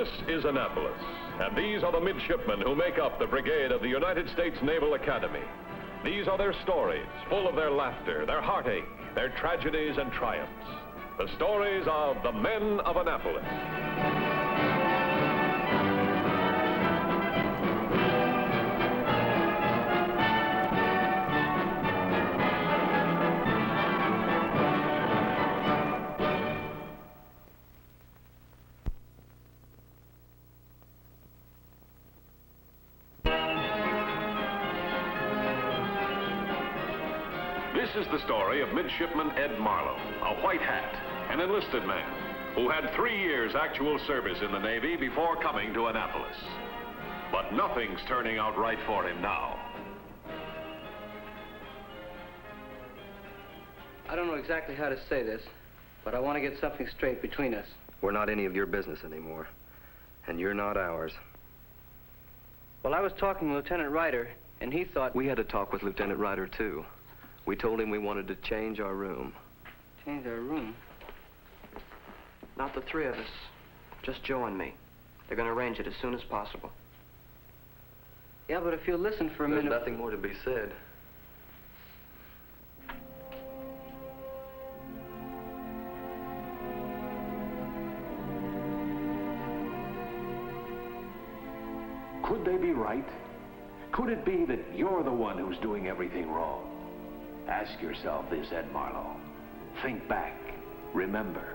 This is Annapolis, and these are the midshipmen who make up the brigade of the United States Naval Academy. These are their stories, full of their laughter, their heartache, their tragedies and triumphs. The stories of the men of Annapolis. This is the story of Midshipman Ed Marlowe, a white hat, an enlisted man who had 3 years actual service in the Navy before coming to Annapolis. But nothing's turning out right for him now. I don't know exactly how to say this, but I want to get something straight between us. We're not any of your business anymore, and you're not ours. Well, I was talking to Lieutenant Ryder, and he thought... We had a talk with Lieutenant Ryder, too. We told him we wanted to change our room. Change our room? Not the 3 of us. Just Joe and me. They're going to arrange it as soon as possible. Yeah, but if you'll listen for a minute... There's nothing more to be said. Could they be right? Could it be that you're the one who's doing everything wrong? Ask yourself this, Ed Marlowe. Think back. Remember.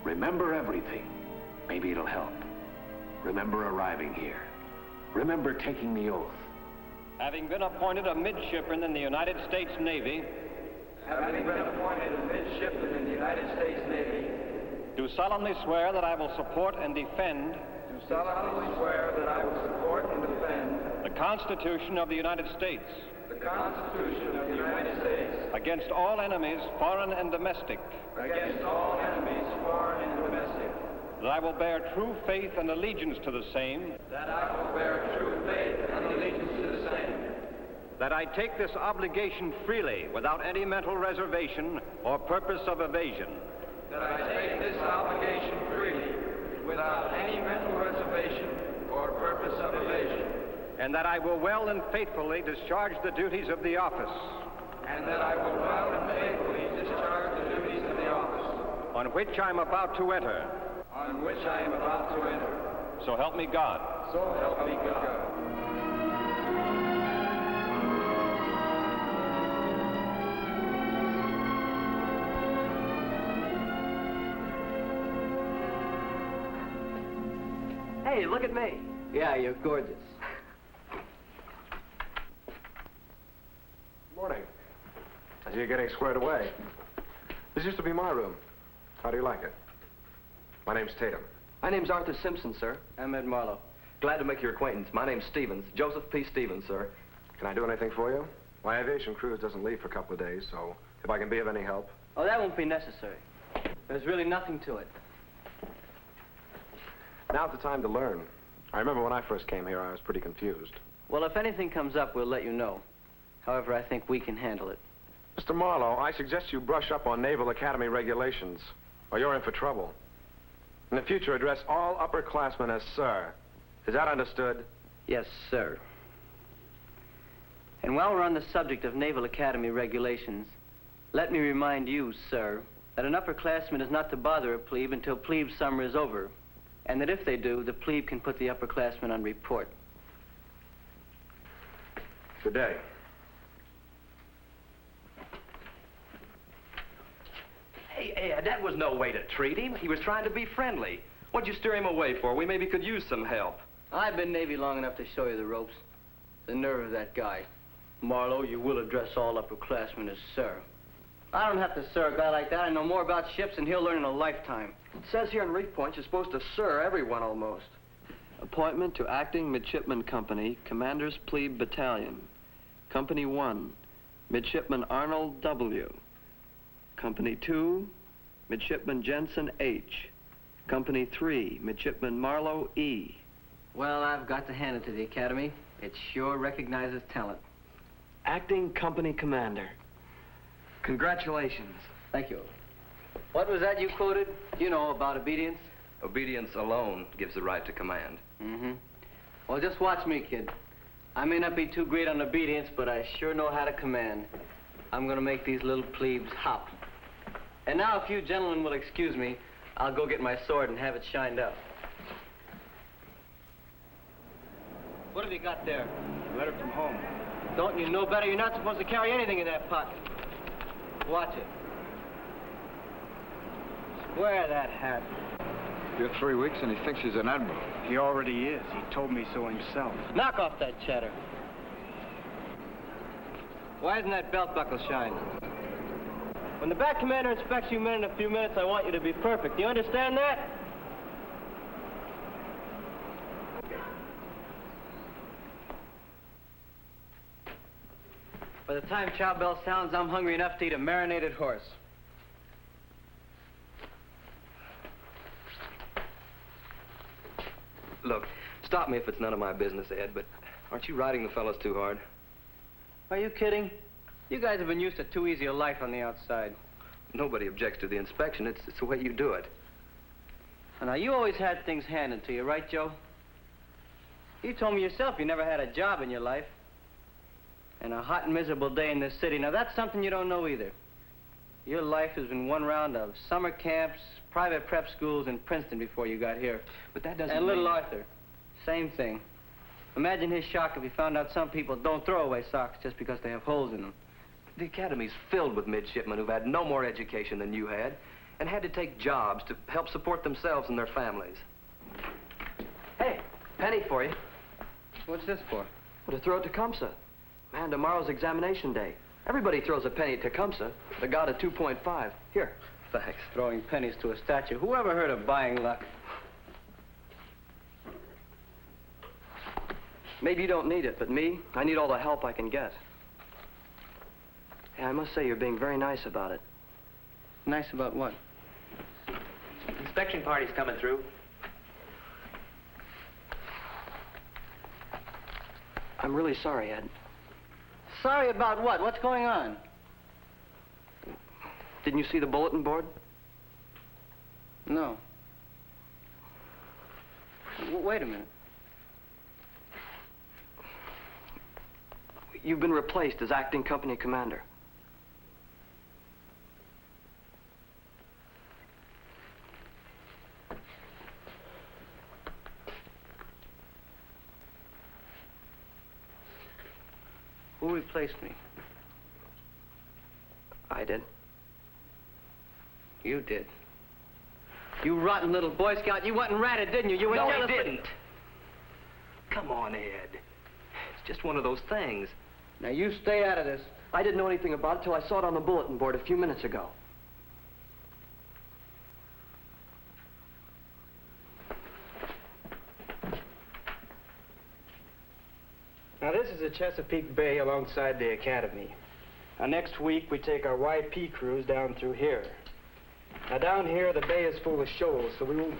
Remember everything. Maybe it'll help. Remember arriving here. Remember taking the oath. Having been appointed a midshipman in the United States Navy. Having been appointed a midshipman in the United States Navy. Do solemnly swear that I will support and defend. Do solemnly swear that I will support and defend. The Constitution of the United States. The Constitution of the United States. Against all enemies, foreign and domestic. Against all enemies, foreign and domestic. That I will bear true faith and allegiance to the same. That I will bear true faith and allegiance to the same. That I take this obligation freely, without any mental reservation or purpose of evasion. That I take this obligation freely, without any mental reservation or purpose of evasion. And that I will well and faithfully discharge the duties of the office. And that I will well and faithfully discharge the duties of the office. On which I am about to enter. On which I am about to enter. So help me God. So help me God. Hey, look at me. Yeah, you're gorgeous. Morning. As you're getting squared away. This used to be my room. How do you like it? My name's Tatum. My name's Arthur Simpson, sir. I'm Ed Marlowe. Glad to make your acquaintance. My name's Stevens. Joseph P. Stevens, sir. Can I do anything for you? My aviation cruise doesn't leave for a couple of days, so if I can be of any help. Oh, that won't be necessary. There's really nothing to it. Now's the time to learn. I remember when I first came here, I was pretty confused. Well, if anything comes up, we'll let you know. However, I think we can handle it. Mr. Marlowe, I suggest you brush up on Naval Academy regulations, or you're in for trouble. In the future, address all upperclassmen as sir. Is that understood? Yes, sir. And while we're on the subject of Naval Academy regulations, let me remind you, sir, that an upperclassman is not to bother a plebe until plebe summer is over, and that if they do, the plebe can put the upperclassman on report. Good day. Hey, Ed, that was no way to treat him. He was trying to be friendly. What'd you steer him away for? We maybe could use some help. I've been Navy long enough to show you the ropes. The nerve of that guy. Marlowe, you will address all upperclassmen as sir. I don't have to sir a guy like that. I know more about ships than he'll learn in a lifetime. It says here in reef point you're supposed to sir everyone almost. Appointment to Acting Midshipman Company, Commander's Plebe Battalion. Company 1, Midshipman Arnold W. Company 2, Midshipman Jensen H. Company 3, Midshipman Marlowe E. Well, I've got to hand it to the Academy. It sure recognizes talent. Acting Company Commander. Congratulations. Thank you. What was that you quoted? You know, about obedience? Obedience alone gives the right to command. Mm-hmm. Well, just watch me, kid. I may not be too great on obedience, but I sure know how to command. I'm gonna make these little plebes hop. And now, if you gentlemen will excuse me, I'll go get my sword and have it shined up. What have you got there? A letter from home. Don't you know better? You're not supposed to carry anything in that pocket. Watch it. Wear that hat. You're 3 weeks and he thinks he's an admiral. He already is. He told me so himself. Knock off that chatter. Why isn't that belt buckle shining? When the back commander inspects you men in a few minutes, I want you to be perfect. Do you understand that? By the time chow bell sounds, I'm hungry enough to eat a marinated horse. Look, stop me if it's none of my business, Ed, but aren't you riding the fellows too hard? Are you kidding? You guys have been used to too easy a life on the outside. Nobody objects to the inspection. It's the way you do it. Now, you always had things handed to you, right, Joe? You told me yourself you never had a job in your life. And a hot and miserable day in this city. Now, that's something you don't know either. Your life has been one round of summer camps, private prep schools, and Princeton before you got here. But that doesn't And little mean... Arthur, same thing. Imagine his shock if he found out some people don't throw away socks just because they have holes in them. The academy's filled with midshipmen who've had no more education than you had and had to take jobs to help support themselves and their families. Hey, penny for you. What's this for? Well, to throw at Tecumseh. Man, tomorrow's examination day. Everybody throws a penny at Tecumseh, the god of 2.5. Here. Thanks. Throwing pennies to a statue. Who ever heard of buying luck? Maybe you don't need it, but me, I need all the help I can get. Hey, I must say you're being very nice about it. Nice about what? Inspection party's coming through. I'm really sorry, Ed. Sorry about what? What's going on? Didn't you see the bulletin board? No. Wait a minute. You've been replaced as acting company commander. Who replaced me? I did. You did. You rotten little Boy Scout. You went and ratted, didn't you? You were No, jealous. I didn't. Come on, Ed. It's just one of those things. Now, you stay out of this. I didn't know anything about it till I saw it on the bulletin board a few minutes ago. Now, this is the Chesapeake Bay alongside the Academy. Now, next week, we take our YP cruise down through here. Now, down here, the bay is full of shoals, so we won't...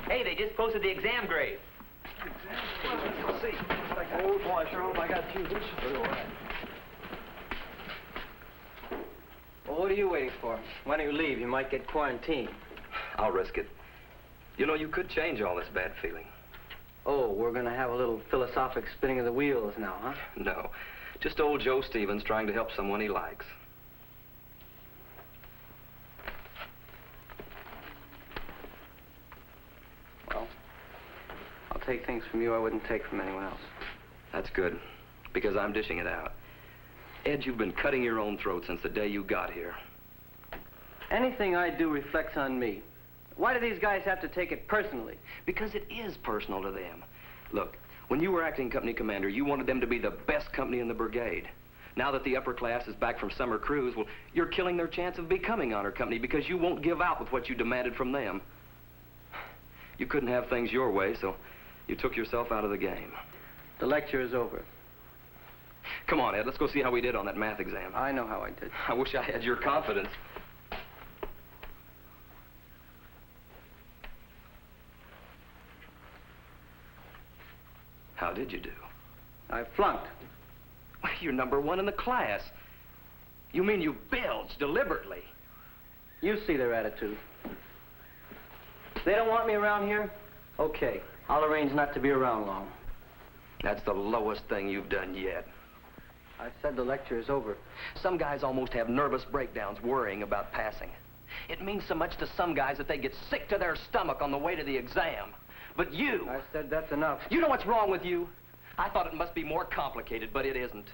Hey, they just posted the exam grade. Let's see. Oh, boy, I sure hope I got 2 dishes. Well, what are you waiting for? Why don't you leave? You might get quarantined. I'll risk it. You know, you could change all this bad feeling. Oh, we're gonna have a little philosophic spinning of the wheels now, huh? No. Just old Joe Stevens trying to help someone he likes. Well, I'll take things from you I wouldn't take from anyone else. That's good, because I'm dishing it out. Ed, you've been cutting your own throat since the day you got here. Anything I do reflects on me. Why do these guys have to take it personally? Because it is personal to them. Look, when you were acting company commander, you wanted them to be the best company in the brigade. Now that the upper class is back from summer cruise, well, you're killing their chance of becoming honor company because you won't give out with what you demanded from them. You couldn't have things your way, so you took yourself out of the game. The lecture is over. Come on, Ed, let's go see how we did on that math exam. I know how I did. I wish I had your confidence. How did you do? I flunked. You're #1 in the class. You mean you bilge deliberately? You see their attitude. They don't want me around here? Okay, I'll arrange not to be around long. That's the lowest thing you've done yet. I said the lecture is over. Some guys almost have nervous breakdowns worrying about passing. It means so much to some guys that they get sick to their stomach on the way to the exam. But you... I said that's enough. You know what's wrong with you? I thought it must be more complicated, but it isn't.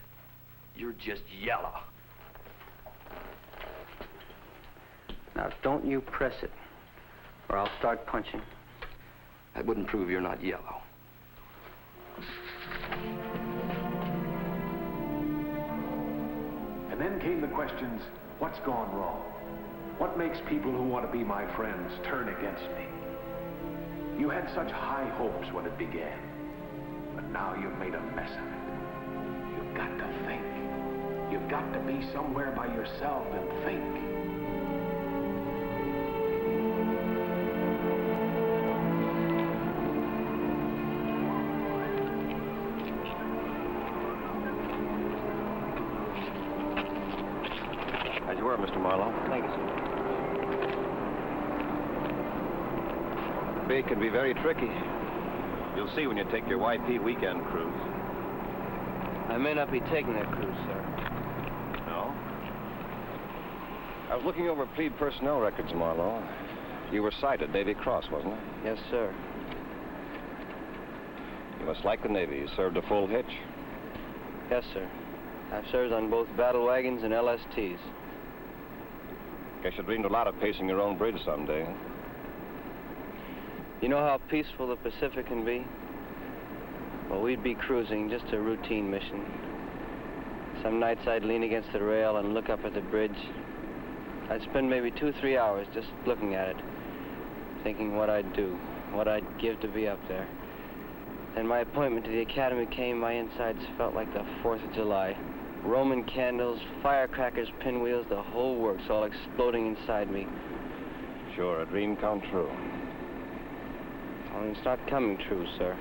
You're just yellow. Now, don't you press it, or I'll start punching. That wouldn't prove you're not yellow. And then came the questions, what's gone wrong? What makes people who want to be my friends turn against me? You had such high hopes when it began, but now you've made a mess of it. You've got to think. You've got to be somewhere by yourself and think. As you were, Mr. Marlowe. Thank you, sir. Bait can be very tricky. You'll see when you take your YP weekend cruise. I may not be taking that cruise, sir. No? I was looking over plebe personnel records, Marlowe. You were cited Navy Cross, wasn't it? Yes, sir. You must like the Navy. You served a full hitch. Yes, sir. I've served on both battle wagons and LSTs. Guess you dreamed a lot of pacing your own bridge someday. You know how peaceful the Pacific can be? Well, we'd be cruising, just a routine mission. Some nights I'd lean against the rail and look up at the bridge. I'd spend maybe 2-3 hours just looking at it, thinking what I'd do, what I'd give to be up there. Then my appointment to the Academy came, my insides felt like the 4th of July. Roman candles, firecrackers, pinwheels, the whole works all exploding inside me. Sure, a dream come true. Well, it's not coming true, sir.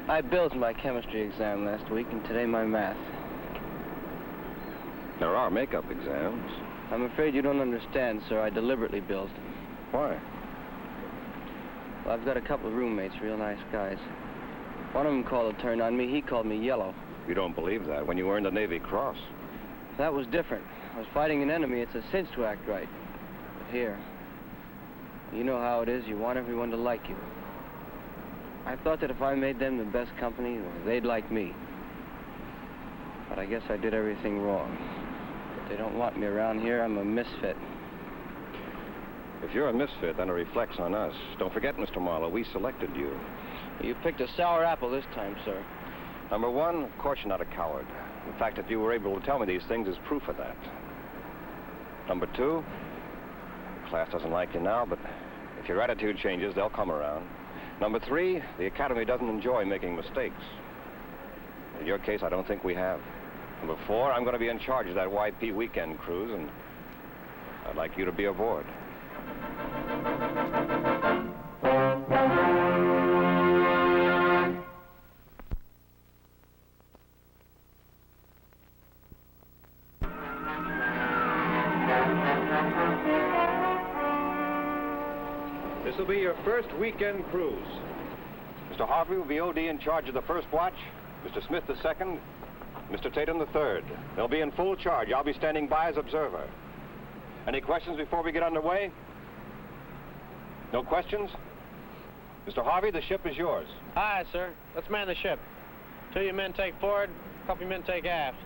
I built my chemistry exam last week, and today my math. There are makeup exams. I'm afraid you don't understand, sir. I deliberately built. Why? Well, I've got a couple of roommates, real nice guys. One of them called a turn on me. He called me yellow. You don't believe that when you earned the Navy Cross. That was different. I was fighting an enemy. It's a cinch to act right. But here, you know how it is. You want everyone to like you. I thought that if I made them the best company, they'd like me. But I guess I did everything wrong. If they don't want me around here, I'm a misfit. If you're a misfit, then it reflects on us. Don't forget, Mr. Marlowe, we selected you. You picked a sour apple this time, sir. Number one, of course you're not a coward. The fact that you were able to tell me these things is proof of that. Number two, the class doesn't like you now, but if your attitude changes, they'll come around. Number three, the Academy doesn't enjoy making mistakes. In your case, I don't think we have. Number four, I'm going to be in charge of that YP weekend cruise, and I'd like you to be aboard. This will be your first weekend cruise. Mr. Harvey will be OD in charge of the first watch, Mr. Smith the second, Mr. Tatum the third. They'll be in full charge. I'll be standing by as observer. Any questions before we get underway? No questions? Mr. Harvey, the ship is yours. Aye, sir. Let's man the ship. 2 of you men take forward, a couple of you men take aft.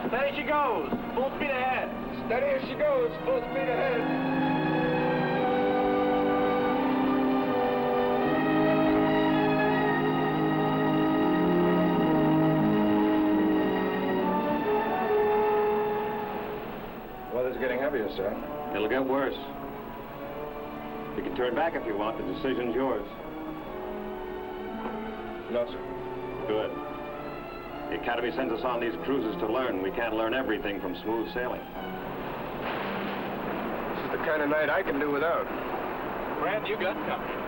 Steady she goes, full speed ahead. Steady as she goes, full speed ahead. Weather's getting heavier, sir. It'll get worse. You can turn back if you want. The decision's yours. No, sir. Good. The Academy sends us on these cruises to learn. We can't learn everything from smooth sailing. This is the kind of night I can do without. Brad, you got company.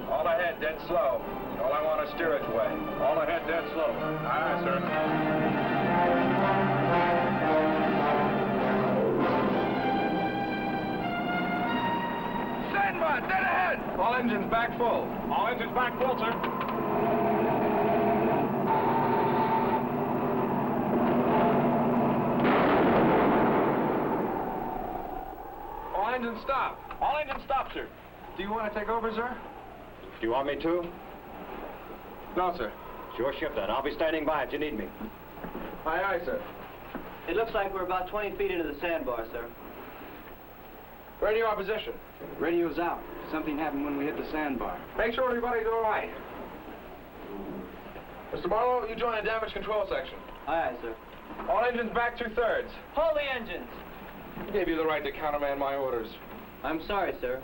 All ahead, dead slow. All I want is steerage way. All ahead, dead slow. Aye, sir. Sandbar, dead ahead! All engines back full. All engines back full, sir. All engines stop. All engines stop, sir. Do you want to take over, sir? Do you want me to? No, sir. It's your ship, then. I'll be standing by if you need me. Aye, aye, sir. It looks like we're about 20 feet into the sandbar, sir. Radio opposition. Radio's out. Something happened when we hit the sandbar. Make sure everybody's all right. Mr. Marlowe, you join the damage control section. Aye, aye, sir. All engines back 2/3. Hold the engines! Who gave you the right to countermand my orders? I'm sorry, sir.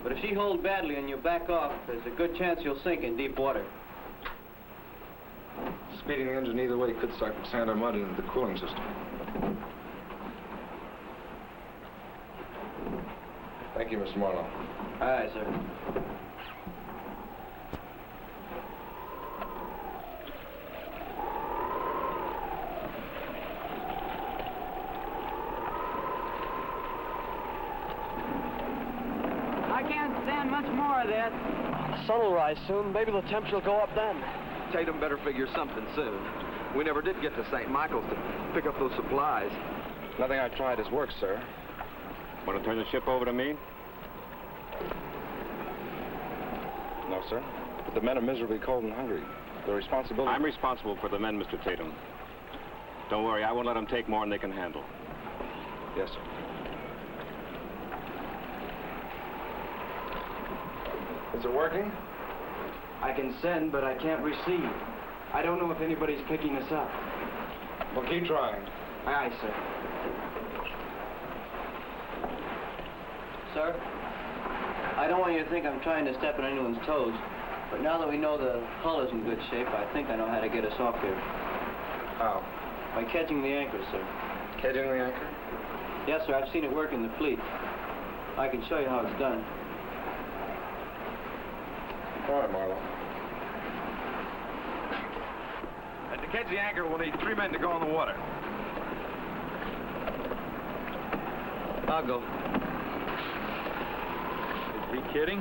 But if she holds badly and you back off, there's a good chance you'll sink in deep water. Speeding the engine either way could suck sand or mud into the cooling system. Thank you, Mr. Marlowe. Aye, aye, sir. I can't stand much more of this. The sun will rise soon. Maybe the temperature will go up then. Tatum better figure something soon. We never did get to St. Michael's to pick up those supplies. Nothing I tried has worked, sir. Want to turn the ship over to me? No, sir. But the men are miserably cold and hungry. The responsibility... I'm responsible for the men, Mr. Tatum. Don't worry, I won't let them take more than they can handle. Yes, sir. Is it working? I can send, but I can't receive. I don't know if anybody's picking us up. Well, keep trying. Aye, aye, sir. Sir, I don't want you to think I'm trying to step on anyone's toes, but now that we know the hull is in good shape, I think I know how to get us off here. How? By catching the anchor, sir. Catching the anchor? Yes, sir, I've seen it work in the fleet. I can show you how it's done. All right, Marlowe. And to catch the anchor, we'll need 3 men to go in the water. I'll go. Is he kidding?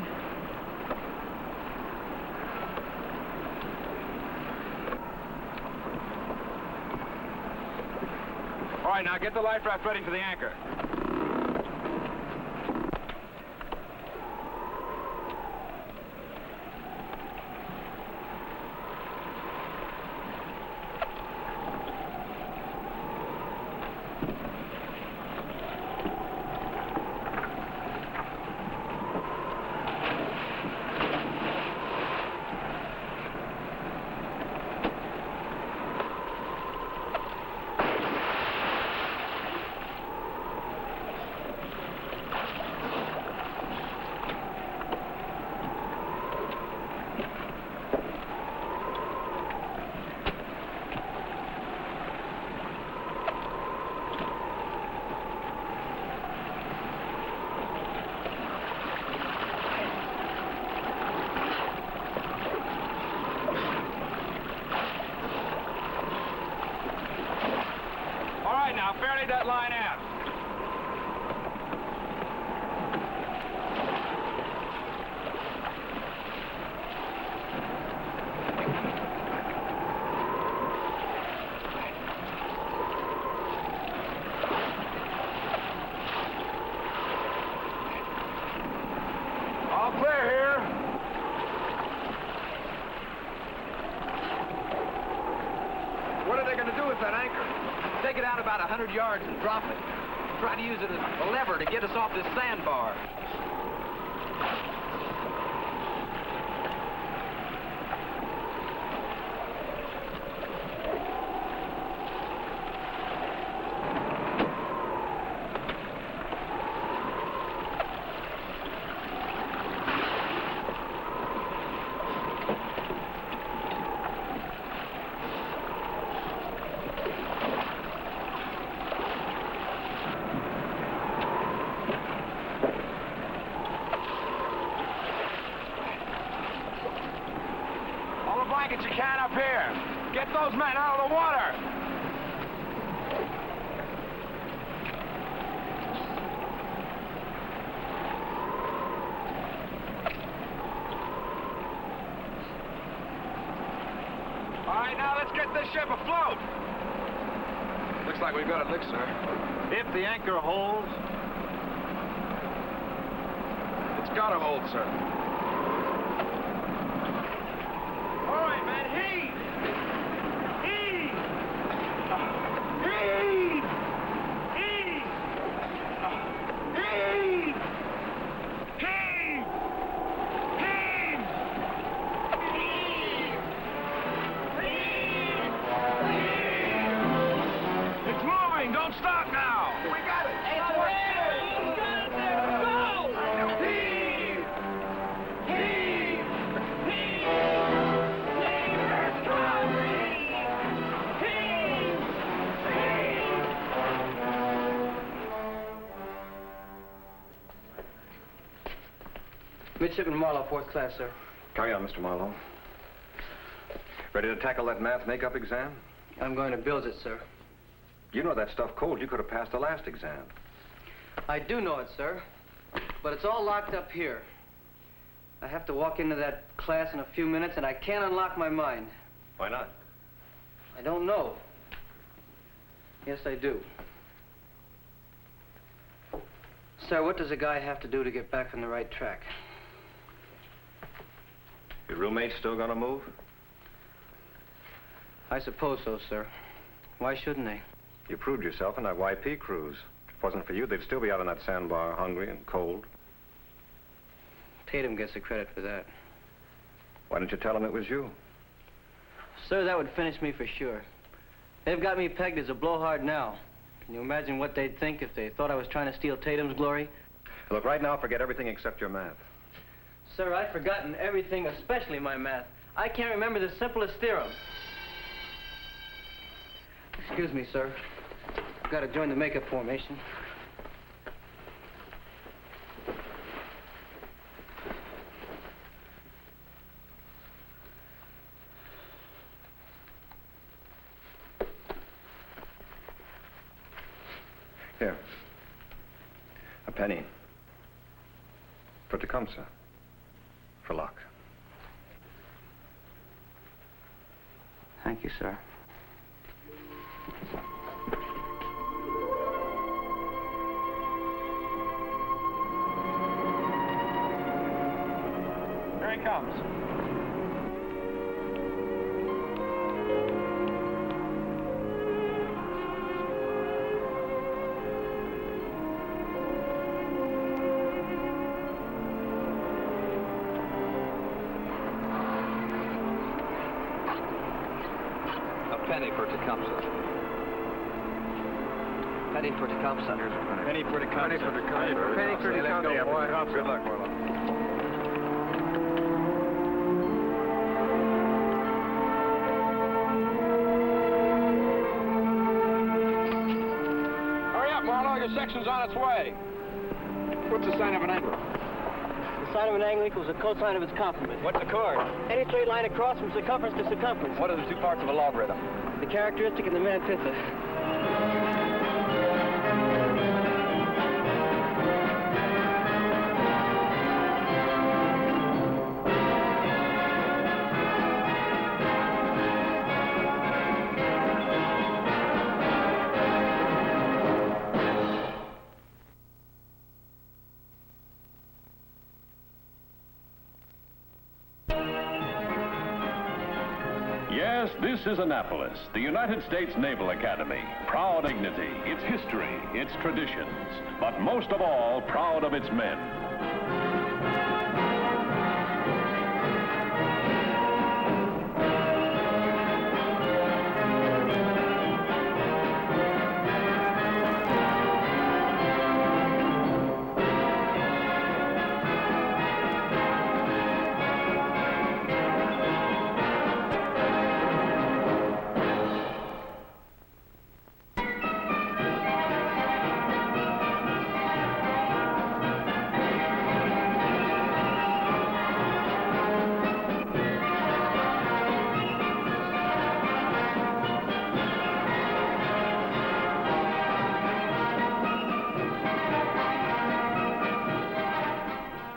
All right, now get the life raft ready for the anchor. Ferry that line out. All clear here. What are they going to do with that anchor? Take it out about 100 yards and drop it. Try to use it as a lever to get us off this sandbar. blankets you can up here. Get those men out of the water. All right, now let's get this ship afloat. Looks like we've got it licked, sir. If the anchor holds. It's got to hold, sir. All right, man, heave! Heave! Heave! Heave! Heave! Heave! Heave! It's moving! Don't stop now! We got it! Midshipman Marlowe, 4th class, sir. Carry on, Mr. Marlowe. Ready to tackle that math makeup exam? I'm going to build it, sir. You know that stuff cold. You could have passed the last exam. I do know it, sir. But it's all locked up here. I have to walk into that class in a few minutes, and I can't unlock my mind. Why not? I don't know. Yes, I do. Sir, what does a guy have to do to get back on the right track? Your roommate's still gonna move? I suppose so, sir. Why shouldn't they? You proved yourself on that YP cruise. If it wasn't for you, they'd still be out on that sandbar, hungry and cold. Tatum gets the credit for that. Why didn't you tell them it was you? Sir, that would finish me for sure. They've got me pegged as a blowhard now. Can you imagine what they'd think if they thought I was trying to steal Tatum's glory? Look, right now, forget everything except your math. Sir, I've forgotten everything, especially my math. I can't remember the simplest theorem. Excuse me, sir. I've got to join the makeup formation. Here. A penny. For Tecumseh. For luck. Thank you, sir. Here he comes. Penny for Tecumseh. Penny for Tecumseh. Penny for Tecumseh. Penny for Tecumseh. Penny for Tecumseh, boy. Good luck, Marlowe. Hurry up, Marlowe. Your section's on its way. What's the sign of an angle? The sine of an angle equals the cosine of its complement. What's the chord? Any straight line across from circumference to circumference. What are the two parts of a logarithm? The characteristic and the mantifa. Yes, this is Annapolis, the United States Naval Academy. Proud dignity, its history, its traditions, but most of all, proud of its men.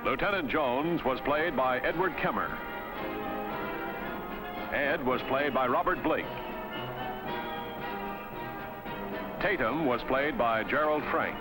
Lieutenant Jones was played by Edward Kemmer. Ed was played by Robert Blake. Tatum was played by Gerald Frank.